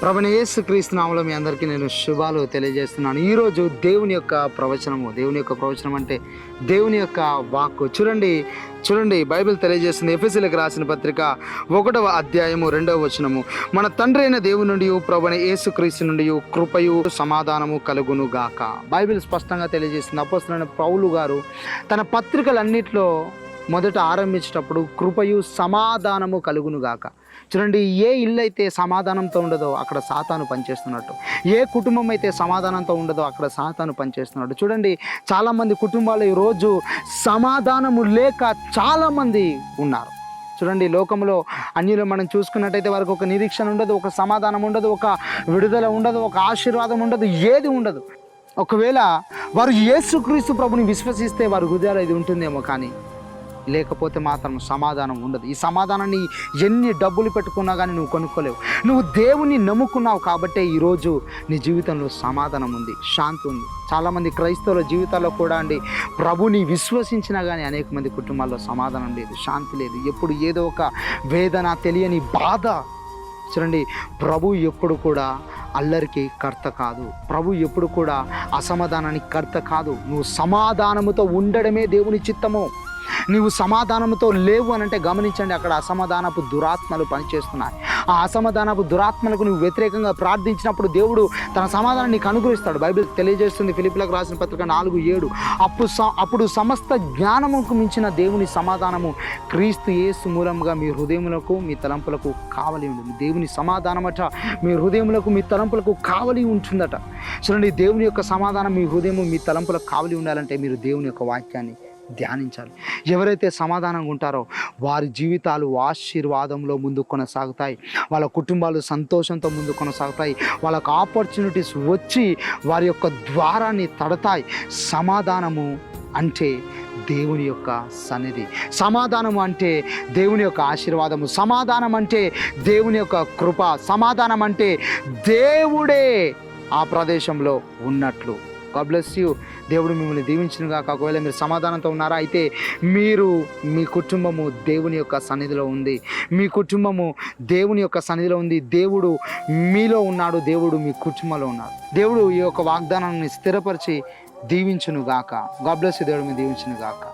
ప్రభువైన యేసుక్రీస్తు నామములో మీ అందరికీ నేను శుభాలు తెలియజేస్తున్నాను. ఈరోజు దేవుని యొక్క ప్రవచనం అంటే దేవుని యొక్క వాక్కు. చూడండి బైబిల్ తెలియజేస్తుంది. ఎఫెసీయులకు రాసిన పత్రిక 1వ అధ్యాయము 2వ వచనము, మన తండ్రి అయిన దేవుని నుండి ప్రభువైన యేసుక్రీస్తు నుండి కృపయు సమాధానము కలుగును గాక. బైబిల్ స్పష్టంగా తెలియజేస్తుంది. అపోస్తలుడైన పౌలు గారు తన పత్రికలన్నిటిలో మొదట ఆరంభించేటప్పుడు కృపయు సమాధానము కలుగును గాక. చూడండి, ఏ ఇల్లు అయితే సమాధానంతో ఉండదో అక్కడ సాతాను పనిచేస్తున్నట్టు, ఏ కుటుంబం అయితే సమాధానంతో ఉండదో అక్కడ సాతాను పనిచేస్తున్నట్టు. చూడండి, చాలామంది కుటుంబాలు ఈరోజు సమాధానము లేక చాలామంది ఉన్నారు. చూడండి, లోకంలో అన్యులు మనం చూసుకున్నట్టయితే వారికి ఒక నిరీక్షణ ఉండదు, ఒక సమాధానం ఉండదు, ఒక విడుదల ఉండదు, ఒక ఆశీర్వాదం ఉండదు, ఏది ఉండదు. ఒకవేళ వారు యేసుక్రీస్తు ప్రభుని విశ్వసిస్తే వారి హృదయాలు ఇది ఉంటుందేమో, కానీ లేకపోతే మాత్రం సమాధానం ఉండదు. ఈ సమాధానాన్ని ఎన్ని డబ్బులు పెట్టుకున్నా కానీ నువ్వు కొనుక్కోలేవు. నువ్వు దేవుని నమ్ముకున్నావు కాబట్టే ఈరోజు నీ జీవితంలో సమాధానం ఉంది, శాంతి ఉంది. చాలామంది క్రైస్తవుల జీవితాల్లో కూడా ప్రభుని విశ్వసించినా కానీ అనేక మంది కుటుంబాల్లో సమాధానం లేదు, శాంతి లేదు. ఎప్పుడు ఏదో ఒక వేదన, తెలియని బాధ. చూడండి, ప్రభు ఎప్పుడు కూడా అల్లరికి కర్త కాదు. ప్రభు ఎప్పుడు కూడా అసమాధానానికి కర్త కాదు. నువ్వు సమాధానముతో ఉండడమే దేవుని చిత్తము. నీవు సమాధానంతో లేవు అని అంటే గమనించండి, అక్కడ అసమాధానపు దురాత్మలు పనిచేస్తున్నాయి. ఆ అసమాధానపు దురాత్మలకు నువ్వు వ్యతిరేకంగా ప్రార్థించినప్పుడు దేవుడు తన సమాధానం నీకు అనుగ్రహిస్తాడు. బైబిల్ తెలియజేస్తుంది, ఫిలిప్పీలకు రాసిన పత్రిక 4:7, అప్పుడు సమస్త జ్ఞానముకు మించిన దేవుని సమాధానము క్రీస్తు యేసు మూలంగా మీ హృదయములకు మీ తలంపులకు కావలి ఉంటుంది. దేవుని సమాధానమట మీ హృదయములకు మీ తలంపులకు కావలి ఉంటుందట. చూడండి, దేవుని యొక్క సమాధానం మీ హృదయము మీ తలంపులకు కావలి ఉండాలంటే మీరు దేవుని యొక్క వాక్యాన్ని ధ్యానించాలి. ఎవరైతే సమాధానంగా ఉంటారో వారి జీవితాలు ఆశీర్వాదంలో ముందుకు కొనసాగుతాయి, వాళ్ళ కుటుంబాలు సంతోషంతో ముందుకు కొనసాగుతాయి, వాళ్ళకు ఆపర్చునిటీస్ వచ్చి వారి యొక్క ద్వారాన్ని తడతాయి. సమాధానము అంటే దేవుని యొక్క సన్నిధి, సమాధానం అంటే దేవుని యొక్క ఆశీర్వాదము, సమాధానం అంటే దేవుని యొక్క కృప, సమాధానం అంటే దేవుడే ఆ ప్రదేశంలో ఉన్నట్లు. God bless you. దేవుడు మిమ్మల్ని దీవించినగా. ఒకవేళ మీరు సమాధానంతో ఉన్నారా అయితే మీ కుటుంబము దేవుని యొక్క సన్నిధిలో ఉంది. మీ కుటుంబము దేవుని యొక్క సన్నిధిలో ఉంది. దేవుడు మీలో ఉన్నాడు, దేవుడు మీ కుటుంబంలో ఉన్నాడు. దేవుడు ఈ యొక్క వాగ్దానాన్ని స్థిరపరిచి దీవించునుగాక. God bless you. దేవుడు మీరు దీవించునుగాక.